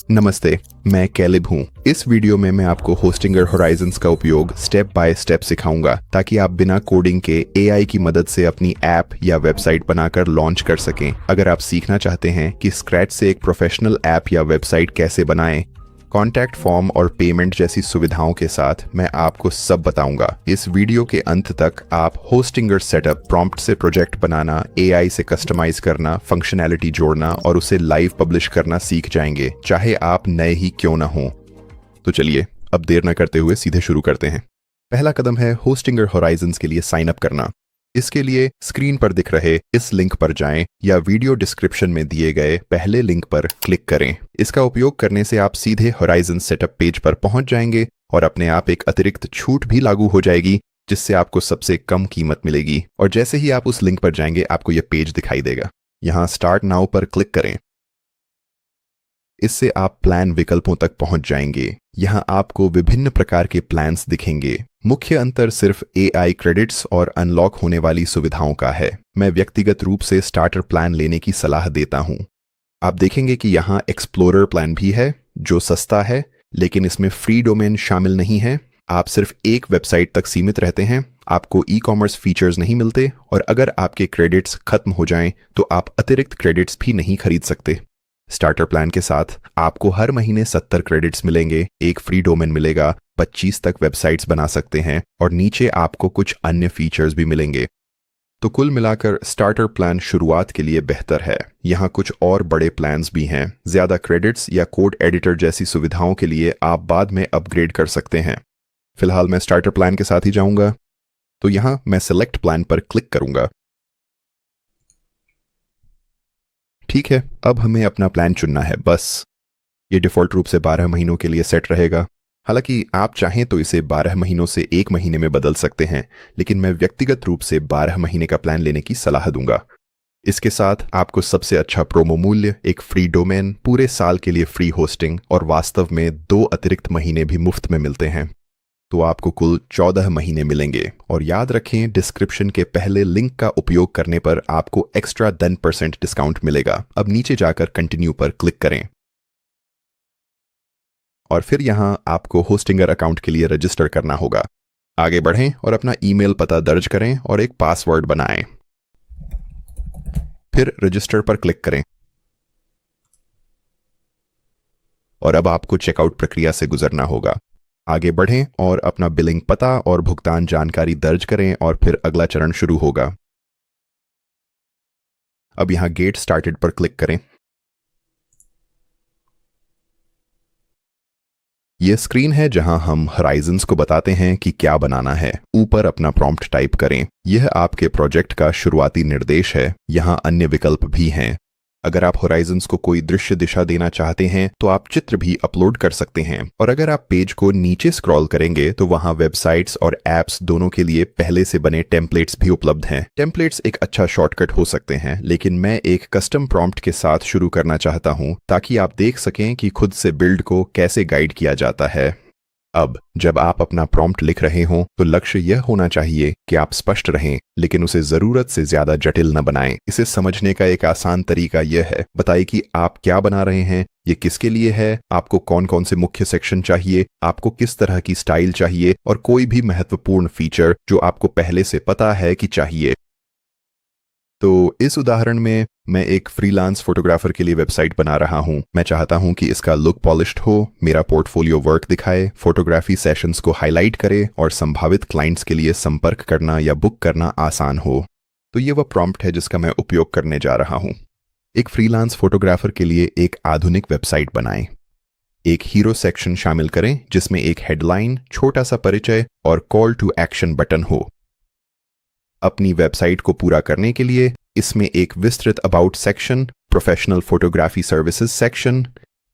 नमस्ते, मैं कैलिब हूँ। इस वीडियो में मैं आपको होस्टिंगर होराइजन्स का उपयोग स्टेप बाय स्टेप सिखाऊंगा ताकि आप बिना कोडिंग के एआई की मदद से अपनी ऐप या वेबसाइट बनाकर लॉन्च कर सकें। अगर आप सीखना चाहते हैं कि स्क्रैच से एक प्रोफेशनल ऐप या वेबसाइट कैसे बनाएं, कॉन्टैक्ट फॉर्म और पेमेंट जैसी सुविधाओं के साथ मैं आपको सब बताऊंगा। इस वीडियो के अंत तक आप होस्टिंगर सेटअप, प्रॉम्प्ट से प्रोजेक्ट बनाना, एआई से कस्टमाइज करना, फंक्शनैलिटी जोड़ना और उसे लाइव पब्लिश करना सीख जाएंगे, चाहे आप नए ही क्यों ना हो। तो चलिए अब देर न करते हुए सीधे शुरू करते हैं। पहला कदम है होस्टिंगर होराइजन्स के लिए साइन अप करना। इसके लिए स्क्रीन पर दिख रहे इस लिंक पर जाएं या वीडियो डिस्क्रिप्शन में दिए गए पहले लिंक पर क्लिक करें। इसका उपयोग करने से आप सीधे होराइजन सेटअप पेज पर पहुंच जाएंगे और अपने आप एक अतिरिक्त छूट भी लागू हो जाएगी जिससे आपको सबसे कम कीमत मिलेगी। और जैसे ही आप उस लिंक पर जाएंगे आपको यह पेज दिखाई देगा। यहां स्टार्ट नाउ पर क्लिक करें। इससे आप प्लान विकल्पों तक पहुंच जाएंगे। यहां आपको विभिन्न प्रकार के प्लान्स दिखेंगे। मुख्य अंतर सिर्फ एआई क्रेडिट्स और अनलॉक होने वाली सुविधाओं का है। मैं व्यक्तिगत रूप से स्टार्टर प्लान लेने की सलाह देता हूं। आप देखेंगे कि यहां एक्सप्लोरर प्लान भी है जो सस्ता है, लेकिन इसमें फ्री डोमेन शामिल नहीं है। आप सिर्फ एक वेबसाइट तक सीमित रहते हैं, आपको ई कॉमर्स फीचर्स नहीं मिलते और अगर आपके क्रेडिट्स खत्म हो जाएं तो आप अतिरिक्त क्रेडिट्स भी नहीं खरीद सकते। स्टार्टर प्लान के साथ आपको हर महीने 70 क्रेडिट्स मिलेंगे, एक फ्री डोमेन मिलेगा, 25 तक वेबसाइट्स बना सकते हैं और नीचे आपको कुछ अन्य फीचर्स भी मिलेंगे। तो कुल मिलाकर स्टार्टर प्लान शुरुआत के लिए बेहतर है। यहाँ कुछ और बड़े प्लान्स भी हैं। ज्यादा क्रेडिट्स या कोड एडिटर जैसी सुविधाओं के लिए आप बाद में अपग्रेड कर सकते हैं। फिलहाल मैं स्टार्टर प्लान के साथ ही जाऊंगा, तो यहाँ मैं सिलेक्ट प्लान पर क्लिक करूंगा। ठीक है, अब हमें अपना प्लान चुनना है बस। ये डिफ़ॉल्ट रूप से 12 महीनों के लिए सेट रहेगा। हालांकि आप चाहें तो इसे 12 महीनों से 1 महीने में बदल सकते हैं, लेकिन मैं व्यक्तिगत रूप से 12 महीने का प्लान लेने की सलाह दूंगा। इसके साथ आपको सबसे अच्छा प्रोमो मूल्य, एक फ्री डोमेन, पूरे साल के लिए फ्री होस्टिंग और वास्तव में 2 अतिरिक्त महीने भी मुफ्त में मिलते हैं। तो आपको कुल 14 महीने मिलेंगे। और याद रखें, डिस्क्रिप्शन के पहले लिंक का उपयोग करने पर आपको एक्स्ट्रा 10% डिस्काउंट मिलेगा। अब नीचे जाकर कंटिन्यू पर क्लिक करें और फिर यहां आपको होस्टिंगर अकाउंट के लिए रजिस्टर करना होगा। आगे बढ़ें और अपना ईमेल पता दर्ज करें और एक पासवर्ड बनाएं। फिर रजिस्टर पर क्लिक करें और अब आपको चेकआउट प्रक्रिया से गुजरना होगा। आगे बढ़ें और अपना बिलिंग पता और भुगतान जानकारी दर्ज करें और फिर अगला चरण शुरू होगा। अब यहां गेट स्टार्टेड पर क्लिक करें। यह स्क्रीन है जहां हम होराइजन्स को बताते हैं कि क्या बनाना है। ऊपर अपना प्रॉम्प्ट टाइप करें। यह आपके प्रोजेक्ट का शुरुआती निर्देश है। यहां अन्य विकल्प भी हैं। अगर आप होराइजन्स को कोई दृश्य दिशा देना चाहते हैं तो आप चित्र भी अपलोड कर सकते हैं। और अगर आप पेज को नीचे स्क्रॉल करेंगे तो वहां वेबसाइट्स और एप्स दोनों के लिए पहले से बने टेम्पलेट्स भी उपलब्ध हैं। टेम्पलेट्स एक अच्छा शॉर्टकट हो सकते हैं, लेकिन मैं एक कस्टम प्रॉम्प्ट के साथ शुरू करना चाहता हूं ताकि आप देख सकें कि खुद से बिल्ड को कैसे गाइड किया जाता है। अब जब आप अपना प्रॉम्प्ट लिख रहे हों तो लक्ष्य यह होना चाहिए कि आप स्पष्ट रहें, लेकिन उसे जरूरत से ज्यादा जटिल न बनाएं। इसे समझने का एक आसान तरीका यह है, बताइए कि आप क्या बना रहे हैं, ये किसके लिए है, आपको कौन कौन से मुख्य सेक्शन चाहिए, आपको किस तरह की स्टाइल चाहिए और कोई भी महत्वपूर्ण फीचर जो आपको पहले से पता है कि चाहिए। तो इस उदाहरण में मैं एक फ्रीलांस फोटोग्राफर के लिए वेबसाइट बना रहा हूं। मैं चाहता हूं कि इसका लुक पॉलिश्ड हो, मेरा पोर्टफोलियो वर्क दिखाए, फोटोग्राफी सेशंस को हाईलाइट करे और संभावित क्लाइंट्स के लिए संपर्क करना या बुक करना आसान हो। तो ये वह प्रॉम्प्ट है जिसका मैं उपयोग करने जा रहा हूं। एक फ्रीलांस फोटोग्राफर के लिए एक आधुनिक वेबसाइट बनाएं। एक हीरो सेक्शन शामिल करें जिसमें एक हेडलाइन, छोटा सा परिचय और कॉल टू एक्शन बटन हो। अपनी वेबसाइट को पूरा करने के लिए इसमें एक विस्तृत about section, professional photography services section,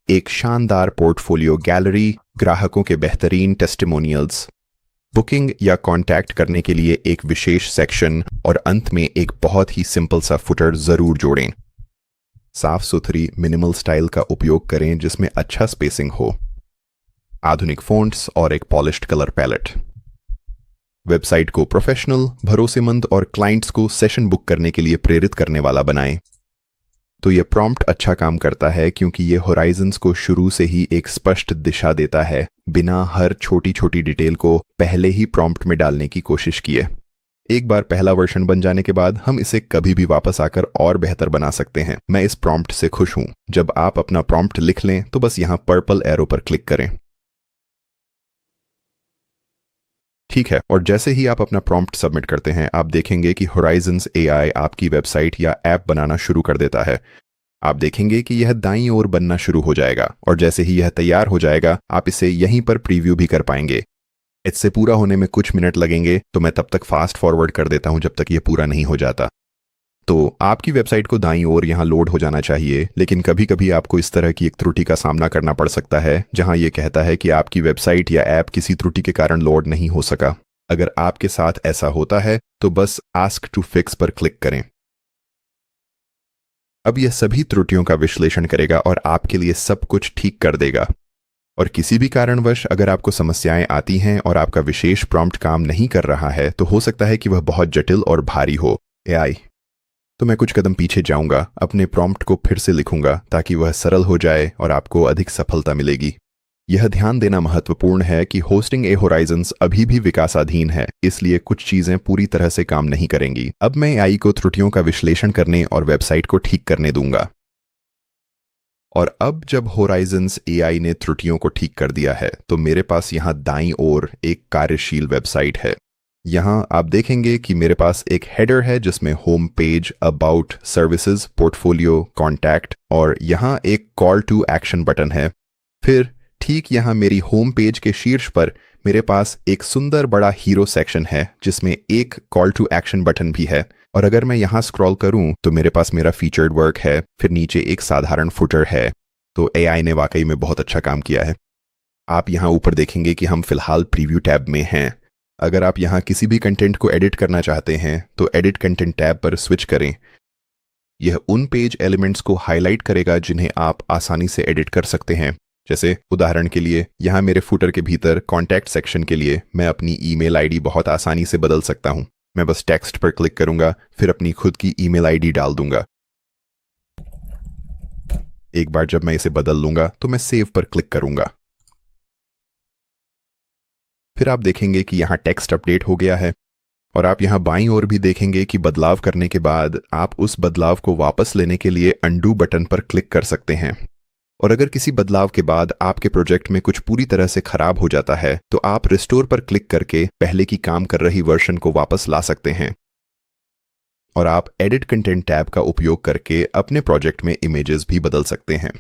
एक शानदार पोर्टफोलियो गैलरी, ग्राहकों के बेहतरीन टेस्टिमोनियल्स, बुकिंग या कांटेक्ट करने के लिए एक विशेष सेक्शन और अंत में एक बहुत ही सिंपल सा फुटर जरूर जोड़ें। साफ सुथरी मिनिमल स्टाइल का उपयोग करें जिसमें अच्छा स्पेसिंग हो, आधुनिक फ़ॉन्ट्स और एक पॉलिश्ड कलर पैलेट। वेबसाइट को प्रोफेशनल, भरोसेमंद और क्लाइंट्स को सेशन बुक करने के लिए प्रेरित करने वाला बनाएं। तो ये प्रॉम्प्ट अच्छा काम करता है क्योंकि ये होराइजन्स को शुरू से ही एक स्पष्ट दिशा देता है, बिना हर छोटी छोटी डिटेल को पहले ही प्रॉम्प्ट में डालने की कोशिश किए। एक बार पहला वर्जन बन जाने के बाद हम इसे कभी भी वापस आकर और बेहतर बना सकते हैं। मैं इस प्रॉम्प्ट से खुश हूं। जब आप अपना प्रॉम्प्ट लिख लें तो बस यहां पर्पल एरो पर क्लिक करें। ठीक है, और जैसे ही आप अपना प्रॉम्प्ट सबमिट करते हैं, आप देखेंगे कि होराइजन्स एआई आपकी वेबसाइट या ऐप बनाना शुरू कर देता है। आप देखेंगे कि यह दाईं ओर बनना शुरू हो जाएगा, और जैसे ही यह तैयार हो जाएगा आप इसे यहीं पर प्रीव्यू भी कर पाएंगे। इससे पूरा होने में कुछ मिनट लगेंगे, तो मैं तब तक फास्ट फॉरवर्ड कर देता हूं जब तक यह पूरा नहीं हो जाता। तो आपकी वेबसाइट को दाईं ओर यहां लोड हो जाना चाहिए, लेकिन कभी कभी आपको इस तरह की एक त्रुटि का सामना करना पड़ सकता है जहां यह कहता है कि आपकी वेबसाइट या ऐप किसी त्रुटि के कारण लोड नहीं हो सका। अगर आपके साथ ऐसा होता है तो बस आस्क टू फिक्स पर क्लिक करें। अब यह सभी त्रुटियों का विश्लेषण करेगा और आपके लिए सब कुछ ठीक कर देगा। और किसी भी कारणवश अगर आपको समस्याएं आती हैं और आपका विशेष प्रॉम्प्ट काम नहीं कर रहा है, तो हो सकता है कि वह बहुत जटिल और भारी हो। एआई तो मैं कुछ कदम पीछे जाऊंगा, अपने प्रॉम्प्ट को फिर से लिखूंगा ताकि वह सरल हो जाए और आपको अधिक सफलता मिलेगी। यह ध्यान देना महत्वपूर्ण है कि होस्टिंग ए होराइजन्स अभी भी विकासाधीन है, इसलिए कुछ चीजें पूरी तरह से काम नहीं करेंगी। अब मैं एआई को त्रुटियों का विश्लेषण करने और वेबसाइट को ठीक करने दूंगा। और अब जब होराइजन्स एआई ने त्रुटियों को ठीक कर दिया है, तो मेरे पास यहाँ दाईं ओर एक कार्यशील वेबसाइट है। यहाँ आप देखेंगे कि मेरे पास एक हेडर है जिसमें home page, about, services, portfolio, contact और यहाँ एक कॉल टू एक्शन बटन है। फिर ठीक यहाँ मेरी होम पेज के शीर्ष पर मेरे पास एक सुंदर बड़ा हीरो सेक्शन है जिसमें एक कॉल टू एक्शन बटन भी है। और अगर मैं यहाँ स्क्रॉल करूं तो मेरे पास मेरा फीचर्ड वर्क है, फिर नीचे एक साधारण फुटर है। तो एआई ने वाकई में बहुत अच्छा काम किया है। आप यहाँ ऊपर देखेंगे कि हम फिलहाल प्रीव्यू टैब में हैं। अगर आप यहाँ किसी भी कंटेंट को एडिट करना चाहते हैं तो एडिट कंटेंट टैब पर स्विच करें। यह उन पेज एलिमेंट्स को हाईलाइट करेगा जिन्हें आप आसानी से एडिट कर सकते हैं। जैसे उदाहरण के लिए यहाँ मेरे फुटर के भीतर कॉन्टैक्ट सेक्शन के लिए मैं अपनी ईमेल आईडी बहुत आसानी से बदल सकता हूँ। मैं बस टेक्स्ट पर क्लिक करूंगा, फिर अपनी खुद की ईमेल आईडी डाल दूंगा। एक बार जब मैं इसे बदल लूंगा तो मैं सेव पर क्लिक करूंगा। फिर आप देखेंगे कि यहाँ टेक्स्ट अपडेट हो गया है। और आप यहाँ बाईं ओर भी देखेंगे कि बदलाव करने के बाद आप उस बदलाव को वापस लेने के लिए अंडू बटन पर क्लिक कर सकते हैं। और अगर किसी बदलाव के बाद आपके प्रोजेक्ट में कुछ पूरी तरह से खराब हो जाता है, तो आप रिस्टोर पर क्लिक करके पहले की काम कर रही वर्जन को वापस ला सकते हैं। और आप एडिट कंटेंट टैब का उपयोग करके अपने प्रोजेक्ट में इमेजेस भी बदल सकते हैं।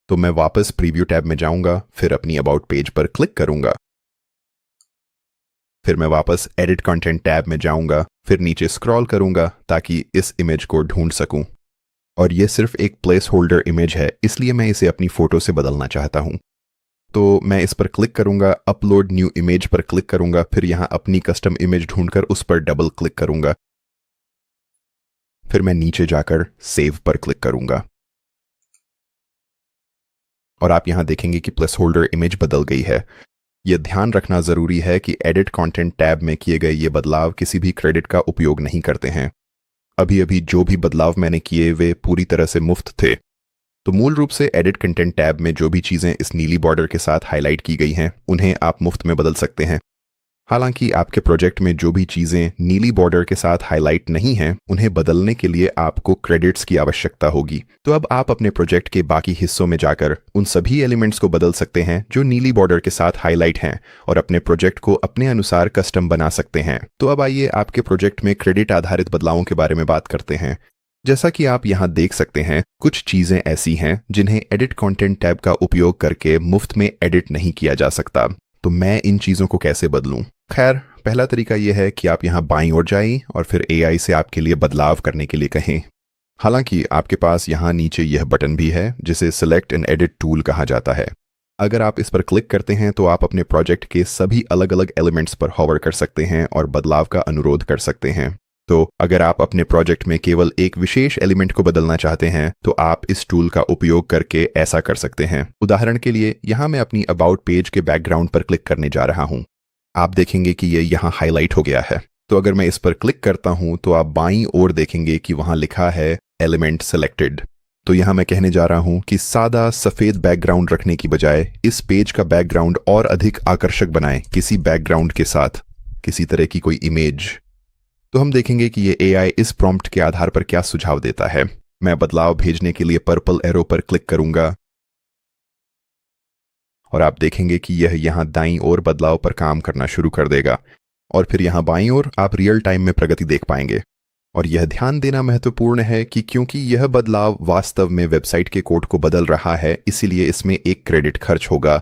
तो मैं वापस प्रीव्यू टैब में जाऊंगा, फिर अपनी अबाउट पेज पर क्लिक करूंगा। फिर मैं वापस एडिट कंटेंट टैब में जाऊंगा, फिर नीचे स्क्रॉल करूंगा ताकि इस इमेज को ढूंढ सकूं। और यह सिर्फ एक प्लेस होल्डर इमेज है, इसलिए मैं इसे अपनी फोटो से बदलना चाहता हूं। तो मैं इस पर क्लिक करूंगा, अपलोड न्यू इमेज पर क्लिक करूंगा, फिर यहां अपनी कस्टम इमेज ढूंढकर उस पर डबल क्लिक करूंगा। फिर मैं नीचे जाकर सेव पर क्लिक करूंगा। और आप यहां देखेंगे कि प्लेस होल्डर इमेज बदल गई है। यह ध्यान रखना जरूरी है कि एडिट कंटेंट टैब में किए गए ये बदलाव किसी भी क्रेडिट का उपयोग नहीं करते हैं। अभी अभी जो भी बदलाव मैंने किए वे पूरी तरह से मुफ्त थे। तो मूल रूप से एडिट कंटेंट टैब में जो भी चीज़ें इस नीली बॉर्डर के साथ हाईलाइट की गई हैं, उन्हें आप मुफ्त में बदल सकते हैं। हालांकि आपके प्रोजेक्ट में जो भी चीज़ें नीली बॉर्डर के साथ हाईलाइट नहीं हैं, उन्हें बदलने के लिए आपको क्रेडिट्स की आवश्यकता होगी। तो अब आप अपने प्रोजेक्ट के बाकी हिस्सों में जाकर उन सभी एलिमेंट्स को बदल सकते हैं जो नीली बॉर्डर के साथ हाईलाइट हैं, और अपने प्रोजेक्ट को अपने अनुसार कस्टम बना सकते हैं। तो अब आइए आपके प्रोजेक्ट में क्रेडिट आधारित बदलावों के बारे में बात करते हैं। जैसा कि आप यहाँ देख सकते हैं, कुछ चीज़ें ऐसी हैं जिन्हें एडिट कंटेंट टैब का उपयोग करके मुफ्त में एडिट नहीं किया जा सकता। तो मैं इन चीज़ों को कैसे बदलूं? खैर, पहला तरीका यह है कि आप यहाँ बाईं ओर जाएं और फिर एआई से आपके लिए बदलाव करने के लिए कहें। हालांकि आपके पास यहाँ नीचे यह बटन भी है जिसे सिलेक्ट एंड एडिट टूल कहा जाता है। अगर आप इस पर क्लिक करते हैं तो आप अपने प्रोजेक्ट के सभी अलग अलग एलिमेंट्स पर हॉवर कर सकते हैं और बदलाव का अनुरोध कर सकते हैं। तो अगर आप अपने प्रोजेक्ट में केवल एक विशेष एलिमेंट को बदलना चाहते हैं तो आप इस टूल का उपयोग करके ऐसा कर सकते हैं। उदाहरण के लिए यहाँ मैं अपनी अबाउट पेज के बैकग्राउंड पर क्लिक करने जा रहा हूँ। आप देखेंगे कि ये यहाँ हाईलाइट हो गया है। तो अगर मैं इस पर क्लिक करता हूँ तो आप बाईं ओर देखेंगे कि वहाँ लिखा है एलिमेंट सेलेक्टेड। तो यहाँ मैं कहने जा रहा हूँ कि सादा सफ़ेद बैकग्राउंड रखने की बजाय इस पेज का बैकग्राउंड और अधिक आकर्षक बनाएं किसी बैकग्राउंड के साथ, किसी तरह की कोई इमेज। तो हम देखेंगे कि ये एआई इस प्रॉम्प्ट के आधार पर क्या सुझाव देता है। मैं बदलाव भेजने के लिए पर्पल एरो पर क्लिक करूंगा और आप देखेंगे कि यह यहाँ दाईं ओर बदलाव पर काम करना शुरू कर देगा और फिर यहाँ बाईं ओर आप रियल टाइम में प्रगति देख पाएंगे। और यह ध्यान देना महत्वपूर्ण है कि क्योंकि यह बदलाव वास्तव में वेबसाइट के कोड को बदल रहा है, इसीलिए इसमें एक क्रेडिट खर्च होगा।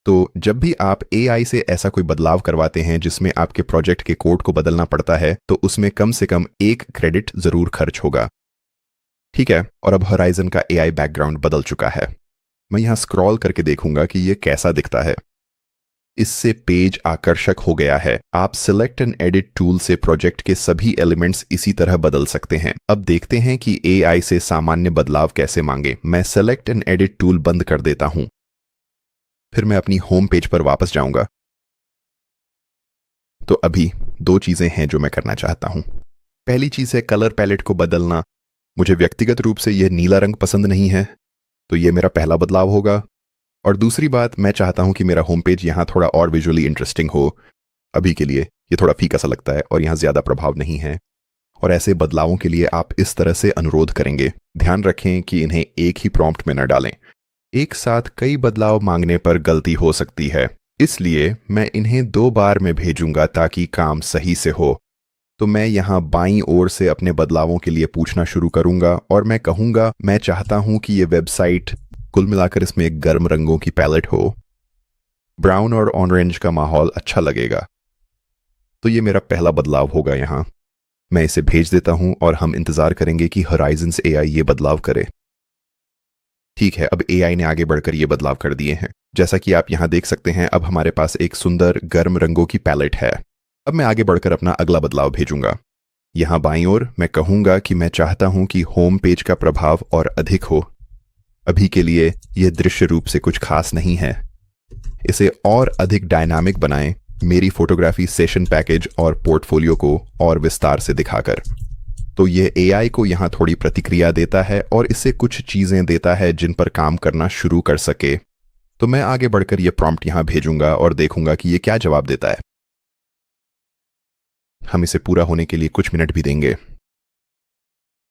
तो जब भी आप एआई से ऐसा कोई बदलाव करवाते हैं जिसमें आपके प्रोजेक्ट के कोड को बदलना पड़ता है, तो उसमें कम से कम एक क्रेडिट जरूर खर्च होगा। ठीक है, और अब होराइजन का एआई बैकग्राउंड बदल चुका है। मैं यहाँ स्क्रॉल करके देखूंगा कि यह कैसा दिखता है। इससे पेज आकर्षक हो गया है। आप सिलेक्ट एंड एडिट टूल से प्रोजेक्ट के सभी एलिमेंट्स इसी तरह बदल सकते हैं। अब देखते हैं कि एआई से सामान्य बदलाव कैसे मांगे। मैं सिलेक्ट एंड एडिट टूल बंद कर देता हूं। फिर मैं अपनी होम पेज पर वापस जाऊंगा। तो अभी दो चीजें हैं जो मैं करना चाहता हूं। पहली चीज है कलर पैलेट को बदलना। मुझे व्यक्तिगत रूप से यह नीला रंग पसंद नहीं है, तो यह मेरा पहला बदलाव होगा। और दूसरी बात, मैं चाहता हूं कि मेरा होम पेज यहां थोड़ा और विजुअली इंटरेस्टिंग हो। अभी के लिए ये थोड़ा फीका सा लगता है और यहां ज्यादा प्रभाव नहीं है। और ऐसे बदलावों के लिए आप इस तरह से अनुरोध करेंगे। ध्यान रखें कि इन्हें एक ही प्रॉम्प्ट में न डालें। एक साथ कई बदलाव मांगने पर गलती हो सकती है, इसलिए मैं इन्हें 2 बार में भेजूंगा ताकि काम सही से हो। तो मैं यहाँ बाईं ओर से अपने बदलावों के लिए पूछना शुरू करूंगा और मैं कहूंगा मैं चाहता हूं कि ये वेबसाइट, कुल मिलाकर इसमें एक गर्म रंगों की पैलेट हो। ब्राउन और ऑरेंज का माहौल अच्छा लगेगा। तो ये मेरा पहला बदलाव होगा। यहाँ मैं इसे भेज देता हूं और हम इंतजार करेंगे कि होराइजन्स एआई ये बदलाव करे। ठीक है, अब एआई ने आगे बढ़कर ये बदलाव कर दिए हैं। जैसा कि आप यहां देख सकते हैं, अब हमारे पास एक सुंदर गर्म रंगों की पैलेट है। अब मैं आगे बढ़कर अपना अगला बदलाव भेजूंगा। यहां बाईं ओर मैं कहूंगा कि मैं चाहता हूं कि होम पेज का प्रभाव और अधिक हो। अभी के लिए यह दृश्य रूप से कुछ खास नहीं है। इसे और अधिक डायनामिक बनाएं, मेरी फोटोग्राफी सेशन पैकेज और पोर्टफोलियो को और विस्तार से दिखाकर। तो यह एआई को यहां थोड़ी प्रतिक्रिया देता है और इससे कुछ चीजें देता है जिन पर काम करना शुरू कर सके। तो मैं आगे बढ़कर यह प्रॉम्प्ट यहां भेजूंगा और देखूंगा कि यह क्या जवाब देता है। हम इसे पूरा होने के लिए कुछ मिनट भी देंगे।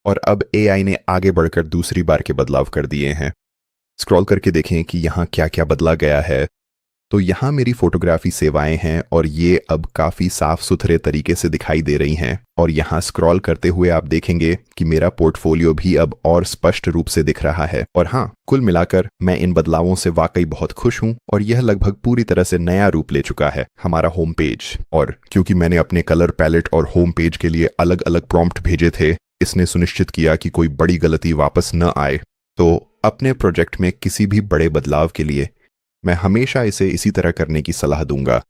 और अब एआई ने आगे बढ़कर दूसरी बार के बदलाव कर दिए हैं। स्क्रॉल करके देखें कि यहाँ क्या क्या बदला गया है। तो यहाँ मेरी फोटोग्राफी सेवाएं हैं और ये अब काफ़ी साफ सुथरे तरीके से दिखाई दे रही हैं। और यहाँ स्क्रॉल करते हुए आप देखेंगे कि मेरा पोर्टफोलियो भी अब और स्पष्ट रूप से दिख रहा है। और हाँ, कुल मिलाकर मैं इन बदलावों से वाकई बहुत खुश हूँ और यह लगभग पूरी तरह से नया रूप ले चुका है, हमारा होम पेज। और क्योंकि मैंने अपने कलर पैलेट और होम पेज के लिए अलग अलग प्रॉम्प्ट भेजे थे, इसने सुनिश्चित किया कि कोई बड़ी गलती वापस न आए। तो अपने प्रोजेक्ट में किसी भी बड़े बदलाव के लिए मैं हमेशा इसे इसी तरह करने की सलाह दूंगा।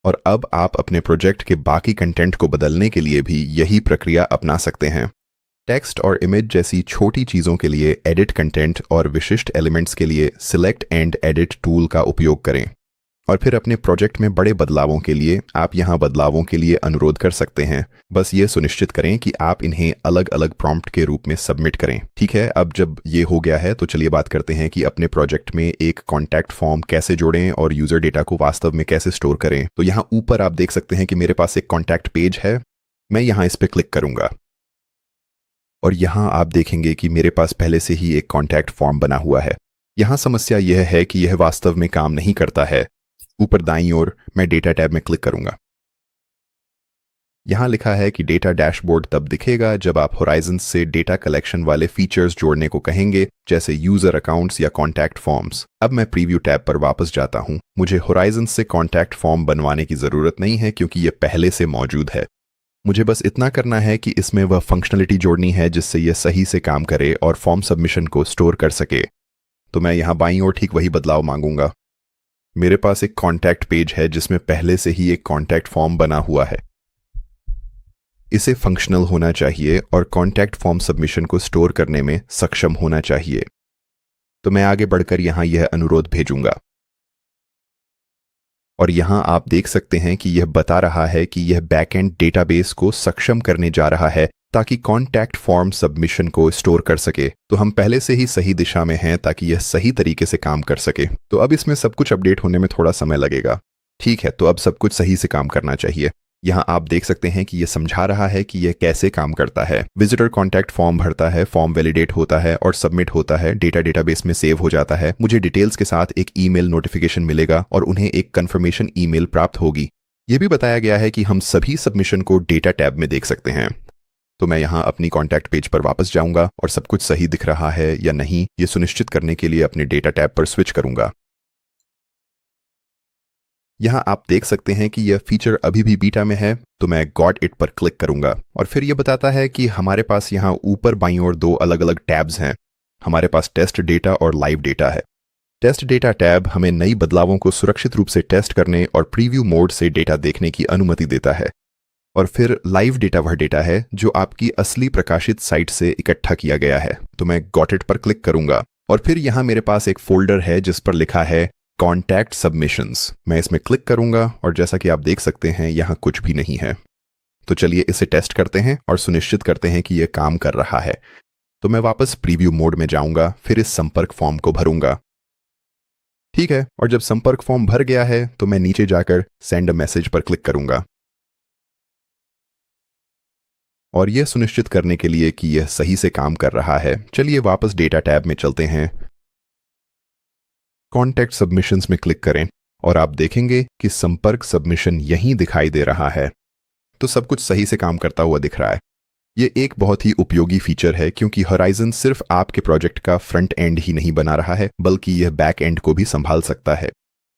और अब आप अपने प्रोजेक्ट के बाकी कंटेंट को बदलने के लिए भी यही प्रक्रिया अपना सकते हैं। टेक्स्ट और इमेज जैसी छोटी चीज़ों के लिए एडिट कंटेंट और विशिष्ट एलिमेंट्स के लिए सिलेक्ट एंड एडिट टूल का उपयोग करें। और फिर अपने प्रोजेक्ट में बड़े बदलावों के लिए आप यहाँ बदलावों के लिए अनुरोध कर सकते हैं। बस ये सुनिश्चित करें कि आप इन्हें अलग अलग प्रॉम्प्ट के रूप में सबमिट करें। ठीक है, अब जब ये हो गया है तो चलिए बात करते हैं कि अपने प्रोजेक्ट में एक कॉन्टैक्ट फॉर्म कैसे जोड़ें और यूजर डेटा को वास्तव में कैसे स्टोर करें। तो यहाँ ऊपर आप देख सकते हैं कि मेरे पास एक कॉन्टैक्ट पेज है। मैं यहाँ इस पर क्लिक करूंगा और यहाँ आप देखेंगे कि मेरे पास पहले से ही एक कॉन्टैक्ट फॉर्म बना हुआ है। यहाँ समस्या यह है कि यह वास्तव में काम नहीं करता है। ऊपर दाईं ओर मैं डेटा टैब में क्लिक करूंगा। यहां लिखा है कि डेटा डैशबोर्ड तब दिखेगा जब आप होराइजन से डेटा कलेक्शन वाले फीचर्स जोड़ने को कहेंगे, जैसे यूजर अकाउंट्स या कॉन्टैक्ट फॉर्म्स। अब मैं प्रीव्यू टैब पर वापस जाता हूं। मुझे होराइजन से कॉन्टैक्ट फॉर्म बनवाने की जरूरत नहीं है क्योंकि यह पहले से मौजूद है। मुझे बस इतना करना है कि इसमें वह फंक्शनलिटी जोड़नी है जिससे यह सही से काम करे और फॉर्म सबमिशन को स्टोर कर सके। तो मैं यहां बाईं ओर ठीक वही बदलाव मांगूंगा। मेरे पास एक कॉन्टैक्ट पेज है जिसमें पहले से ही एक कॉन्टैक्ट फॉर्म बना हुआ है। इसे फंक्शनल होना चाहिए और कॉन्टैक्ट फॉर्म सबमिशन को स्टोर करने में सक्षम होना चाहिए। तो मैं आगे बढ़कर यहां यह अनुरोध भेजूंगा और यहां आप देख सकते हैं कि यह बता रहा है कि यह बैकएंड डेटाबेस को सक्षम करने जा रहा है ताकि कॉन्टैक्ट फॉर्म सबमिशन को स्टोर कर सके। तो हम पहले से ही सही दिशा में हैं ताकि यह सही तरीके से काम कर सके। तो अब इसमें सब कुछ अपडेट होने में थोड़ा समय लगेगा। ठीक है, तो अब सब कुछ सही से काम करना चाहिए। यहाँ आप देख सकते हैं कि यह समझा रहा है कि यह कैसे काम करता है। विजिटर कॉन्टैक्ट फॉर्म भरता है, फॉर्म वैलिडेट होता है और सबमिट होता है, डेटा डेटाबेस में सेव हो जाता है। मुझे डिटेल्स के साथ एक ईमेल नोटिफिकेशन मिलेगा और उन्हें एक कंफर्मेशन ईमेल प्राप्त होगी। यह भी बताया गया है कि हम सभी सबमिशन को डेटा टैब में देख सकते हैं। तो मैं यहाँ अपनी कॉन्टैक्ट पेज पर वापस जाऊंगा और सब कुछ सही दिख रहा है या नहीं ये सुनिश्चित करने के लिए अपने डेटा टैब पर स्विच करूंगा। यहाँ आप देख सकते हैं कि यह फीचर अभी भी बीटा में है, तो मैं गॉट इट पर क्लिक करूंगा और फिर यह बताता है कि हमारे पास यहाँ ऊपर बाईं ओर दो अलग अलग टैब्स हैं। हमारे पास टेस्ट डेटा और लाइव डेटा है। टेस्ट डेटा टैब हमें नई बदलावों को सुरक्षित रूप से टेस्ट करने और प्रीव्यू मोड से डेटा देखने की अनुमति देता है। और फिर लाइव डेटा वह डेटा है जो आपकी असली प्रकाशित साइट से इकट्ठा किया गया है। तो मैं गॉट इट पर क्लिक करूंगा और फिर यहाँ मेरे पास एक फोल्डर है जिस पर लिखा है कॉन्टैक्ट सबमिशंस। मैं इसमें क्लिक करूंगा और जैसा कि आप देख सकते हैं यहाँ कुछ भी नहीं है। तो चलिए इसे टेस्ट करते हैं और सुनिश्चित करते हैं कि यह काम कर रहा है। तो मैं वापस प्रीव्यू मोड में जाऊंगा, फिर इस संपर्क फॉर्म को भरूंगा। ठीक है, और जब संपर्क फॉर्म भर गया है तो मैं नीचे जाकर सेंड अ मैसेज पर क्लिक करूंगा और यह सुनिश्चित करने के लिए कि यह सही से काम कर रहा है, चलिए वापस डेटा टैब में चलते हैं। कॉन्टैक्ट सबमिशंस में क्लिक करें और आप देखेंगे कि संपर्क सबमिशन यहीं दिखाई दे रहा है। तो सब कुछ सही से काम करता हुआ दिख रहा है। ये एक बहुत ही उपयोगी फीचर है क्योंकि होराइजन सिर्फ आपके प्रोजेक्ट का फ्रंट एंड ही नहीं बना रहा है बल्कि यह बैक एंड को भी संभाल सकता है।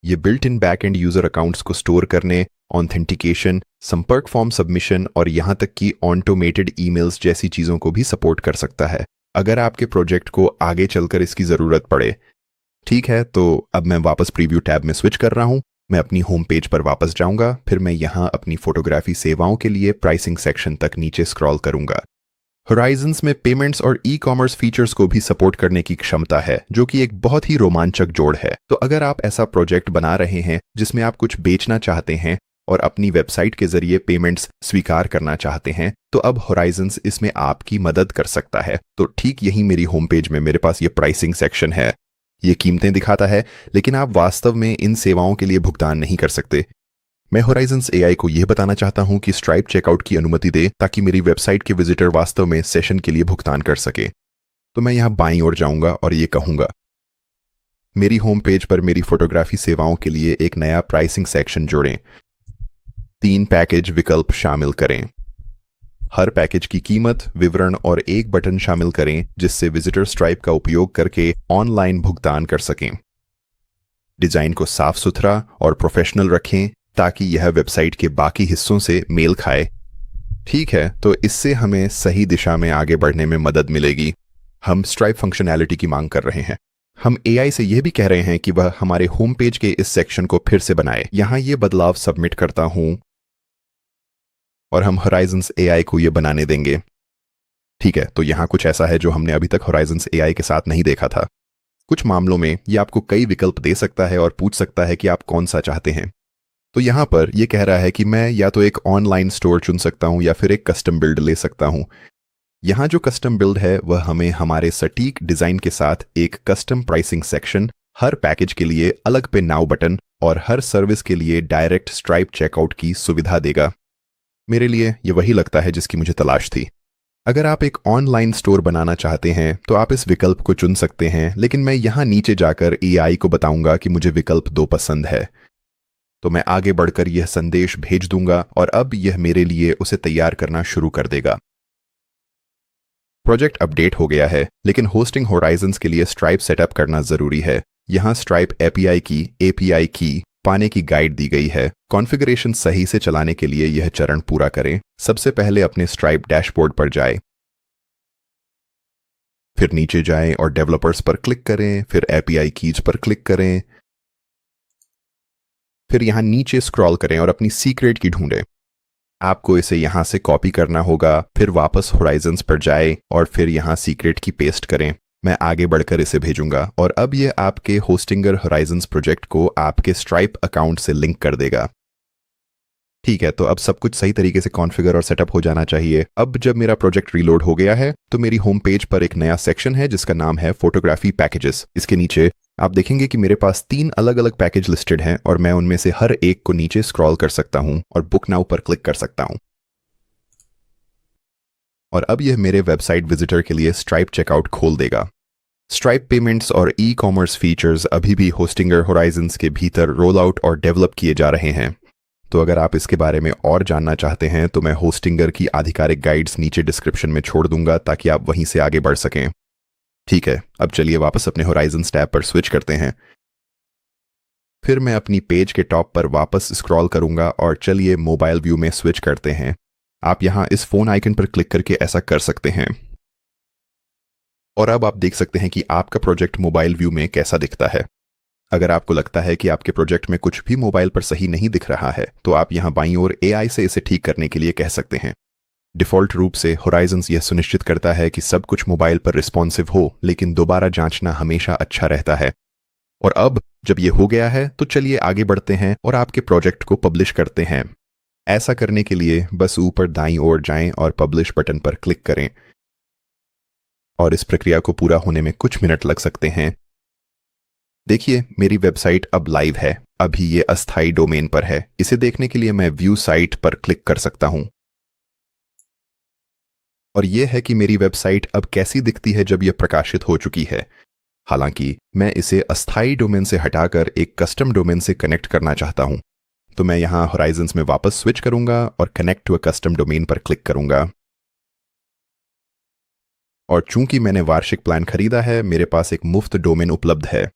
ये built in back and user accounts को स्टोर करने, ऑथेंटिकेशन, संपर्क फॉर्म सबमिशन और यहाँ तक कि ऑटोमेटेड ईमेल्स जैसी चीज़ों को भी सपोर्ट कर सकता है अगर आपके प्रोजेक्ट को आगे चलकर इसकी ज़रूरत पड़े। ठीक है, तो अब मैं वापस प्रीव्यू टैब में स्विच कर रहा हूँ। मैं अपनी होम पेज पर वापस जाऊंगा, फिर मैं यहाँ अपनी फोटोग्राफी सेवाओं के लिए प्राइसिंग सेक्शन तक नीचे स्क्रॉल करूंगा। होराइजन्स में पेमेंट्स और ई कॉमर्स फीचर्स को भी सपोर्ट करने की क्षमता है जो कि एक बहुत ही रोमांचक जोड़ है। तो अगर आप ऐसा प्रोजेक्ट बना रहे हैं जिसमें आप कुछ बेचना चाहते हैं और अपनी वेबसाइट के जरिए पेमेंट्स स्वीकार करना चाहते हैं तो अब होराइजन्स इसमें आपकी मदद कर सकता है। तो ठीक यही मेरी होम पेज में मेरे पास ये प्राइसिंग सेक्शन है। ये कीमतें दिखाता है लेकिन आप वास्तव में इन सेवाओं के लिए भुगतान नहीं कर सकते। मैं होराइजन्स एआई को यह बताना चाहता हूं कि स्ट्राइप चेकआउट की अनुमति दे ताकि मेरी वेबसाइट के विजिटर वास्तव में सेशन के लिए भुगतान कर सके। तो मैं यहां बाईं ओर जाऊंगा और ये कहूंगा मेरी होम पेज पर मेरी फोटोग्राफी सेवाओं के लिए एक नया प्राइसिंग सेक्शन जोड़ें। 3 पैकेज विकल्प शामिल करें। हर पैकेज की कीमत, विवरण और एक बटन शामिल करें जिससे विजिटर स्ट्राइप का उपयोग करके ऑनलाइन भुगतान कर सकें। डिजाइन को साफ सुथरा और प्रोफेशनल रखें ताकि यह वेबसाइट के बाकी हिस्सों से मेल खाए। ठीक है, तो इससे हमें सही दिशा में आगे बढ़ने में मदद मिलेगी। हम स्ट्राइप फंक्शनैलिटी की मांग कर रहे हैं। हम एआई से यह भी कह रहे हैं कि वह हमारे होम पेज के इस सेक्शन को फिर से बनाए। यहां ये बदलाव सबमिट करता हूं और हम होराइजन्स एआई को ये बनाने देंगे। ठीक है, तो यहाँ कुछ ऐसा है जो हमने अभी तक होराइजन्स एआई के साथ नहीं देखा था। कुछ मामलों में ये आपको कई विकल्प दे सकता है और पूछ सकता है कि आप कौन सा चाहते हैं। तो यहाँ पर यह कह रहा है कि मैं या तो एक ऑनलाइन स्टोर चुन सकता हूँ या फिर एक कस्टम बिल्ड ले सकता हूँ। यहाँ जो कस्टम बिल्ड है वह हमें हमारे सटीक डिजाइन के साथ एक कस्टम प्राइसिंग सेक्शन, हर पैकेज के लिए अलग पे नाउ बटन और हर सर्विस के लिए डायरेक्ट स्ट्राइप चेकआउट की सुविधा देगा। मेरे लिए ये वही लगता है जिसकी मुझे तलाश थी। अगर आप एक ऑनलाइन स्टोर बनाना चाहते हैं तो आप इस विकल्प को चुन सकते हैं, लेकिन मैं यहाँ नीचे जाकर एआई को बताऊंगा कि मुझे विकल्प 2 पसंद है। तो मैं आगे बढ़कर यह संदेश भेज दूंगा और अब यह मेरे लिए उसे तैयार करना शुरू कर देगा। प्रोजेक्ट अपडेट हो गया है, लेकिन होस्टिंग होराइजन्स के लिए स्ट्राइप सेटअप करना जरूरी है। यहाँ स्ट्राइप एपीआई की पाने की गाइड दी गई है। कॉन्फ़िगरेशन सही से चलाने के लिए यह चरण पूरा करें। सबसे पहले अपने स्ट्राइप डैशबोर्ड पर जाएं, फिर नीचे जाएं और डेवलपर्स पर क्लिक करें, फिर एपीआई कीज पर क्लिक करें, फिर यहां नीचे स्क्रॉल करें और अपनी सीक्रेट की ढूंढें। आपको इसे यहां से कॉपी करना होगा, फिर वापस होराइजन्स पर जाएं और फिर यहां सीक्रेट की पेस्ट करें। मैं आगे बढ़कर इसे भेजूंगा और अब यह आपके होस्टिंगर होराइजन्स प्रोजेक्ट को आपके स्ट्राइप अकाउंट से लिंक कर देगा। ठीक है, तो अब सब कुछ सही तरीके से कॉन्फ़िगर और सेटअप हो जाना चाहिए। अब जब मेरा प्रोजेक्ट रीलोड हो गया है तो मेरी होम पेज पर एक नया सेक्शन है जिसका नाम है फोटोग्राफी पैकेजेस। इसके नीचे आप देखेंगे कि मेरे पास 3 अलग अलग पैकेज लिस्टेड हैं और मैं उनमें से हर एक को नीचे स्क्रॉल कर सकता हूं और बुक नाउ पर क्लिक कर सकता हूं। और अब यह मेरे वेबसाइट विजिटर के लिए स्ट्राइप चेकआउट खोल देगा। स्ट्राइप पेमेंट्स और ई कॉमर्स फीचर्स अभी भी होस्टिंगर होराइजन्स के भीतर रोल आउट और डेवलप किए जा रहे हैं। तो अगर आप इसके बारे में और जानना चाहते हैं तो मैं होस्टिंगर की आधिकारिक गाइड्स नीचे डिस्क्रिप्शन में छोड़ दूंगा ताकि आप वहीं से आगे बढ़ सकें। ठीक है, अब चलिए वापस अपने होराइजन्स टैब पर स्विच करते हैं। फिर मैं अपनी पेज के टॉप पर वापस स्क्रॉल करूंगा और चलिए मोबाइल व्यू में स्विच करते हैं। आप यहां इस फोन आइकन पर क्लिक करके ऐसा कर सकते हैं और अब आप देख सकते हैं कि आपका प्रोजेक्ट मोबाइल व्यू में कैसा दिखता है। अगर आपको लगता है कि आपके प्रोजेक्ट में कुछ भी मोबाइल पर सही नहीं दिख रहा है तो आप यहां बाईं ओर AI से इसे ठीक करने के लिए कह सकते हैं। डिफ़ॉल्ट रूप से होराइजन्स यह सुनिश्चित करता है कि सब कुछ मोबाइल पर रिस्पॉन्सिव हो, लेकिन दोबारा जांचना हमेशा अच्छा रहता है। और अब जब यह हो गया है तो चलिए आगे बढ़ते हैं और आपके प्रोजेक्ट को पब्लिश करते हैं। ऐसा करने के लिए बस ऊपर दाईं ओर जाएं और पब्लिश बटन पर क्लिक करें और इस प्रक्रिया को पूरा होने में कुछ मिनट लग सकते हैं। देखिए, मेरी वेबसाइट अब लाइव है। अभी ये अस्थायी डोमेन पर है। इसे देखने के लिए मैं व्यू साइट पर क्लिक कर सकता हूं और यह है कि मेरी वेबसाइट अब कैसी दिखती है जब यह प्रकाशित हो चुकी है। हालांकि मैं इसे अस्थायी डोमेन से हटाकर एक कस्टम डोमेन से कनेक्ट करना चाहता हूं, तो मैं यहां होराइजन्स में वापस स्विच करूंगा और connect to a custom domain पर क्लिक करूंगा। और चूंकि मैंने वार्षिक प्लान खरीदा है, मेरे पास एक मुफ्त डोमेन उपलब्ध है।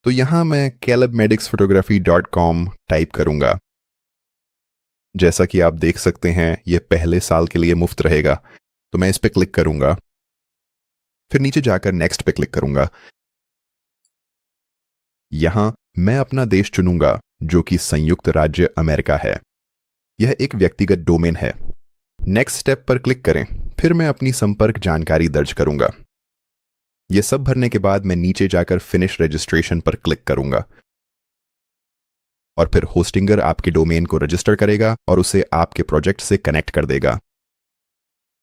तो यहां मैं calebmedicsphotography.com टाइप करूंगा। जैसा कि आप देख सकते हैं, यह पहले साल के लिए मुफ्त रहेगा, तो मैं इस पे क्लिक करूंगा। फिर नीचे जाकर नेक्स्ट पे क्लिक करूंगा। यहां मैं अपना देश चुनूंगा जो कि संयुक्त राज्य अमेरिका है। यह एक व्यक्तिगत डोमेन है। नेक्स्ट स्टेप पर क्लिक करें। फिर मैं अपनी संपर्क जानकारी दर्ज करूंगा। यह सब भरने के बाद मैं नीचे जाकर फिनिश रजिस्ट्रेशन पर क्लिक करूंगा और फिर होस्टिंगर आपके डोमेन को रजिस्टर करेगा और उसे आपके प्रोजेक्ट से कनेक्ट कर देगा।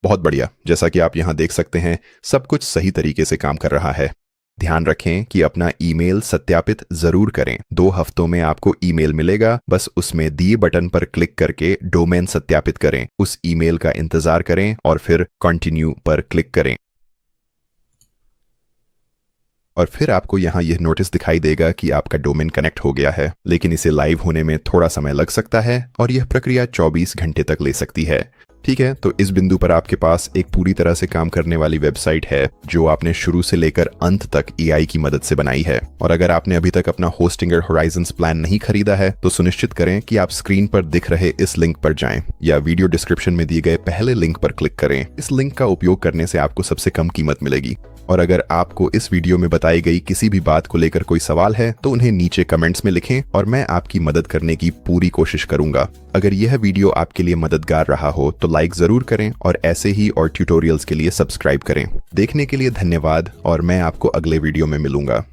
बहुत बढ़िया, जैसा कि आप यहां देख सकते हैं, सब कुछ सही तरीके से काम कर रहा है। ध्यान रखें कि अपना ईमेल सत्यापित जरूर करें। 2 हफ्तों में आपको ईमेल मिलेगा। बस उसमें दिए बटन पर क्लिक करके डोमेन सत्यापित करें, उस ईमेल का इंतजार करें और फिर कंटिन्यू पर क्लिक करें। और फिर आपको यहां यह नोटिस दिखाई देगा कि आपका डोमेन कनेक्ट हो गया है, लेकिन इसे लाइव होने में थोड़ा समय लग सकता है और यह प्रक्रिया 24 घंटे तक ले सकती है। ठीक है, तो इस बिंदु पर आपके पास एक पूरी तरह से काम करने वाली वेबसाइट है जो आपने शुरू से लेकर अंत तक AI की मदद से बनाई है। और अगर आपने अभी तक अपना होस्टिंगर होराइजन्स प्लान नहीं खरीदा है तो सुनिश्चित करें कि आप स्क्रीन पर दिख रहे इस लिंक पर जाएं या वीडियो डिस्क्रिप्शन में दिए गए पहले लिंक पर क्लिक करें। इस लिंक का उपयोग करने से आपको सबसे कम कीमत मिलेगी। और अगर आपको इस वीडियो में बताई गई किसी भी बात को लेकर कोई सवाल है तो उन्हें नीचे कमेंट्स में लिखें और मैं आपकी मदद करने की पूरी कोशिश करूंगा। अगर यह वीडियो आपके लिए मददगार रहा हो तो लाइक जरूर करें और ऐसे ही और ट्यूटोरियल्स के लिए सब्सक्राइब करें। देखने के लिए धन्यवाद और मैं आपको अगले वीडियो में मिलूंगा।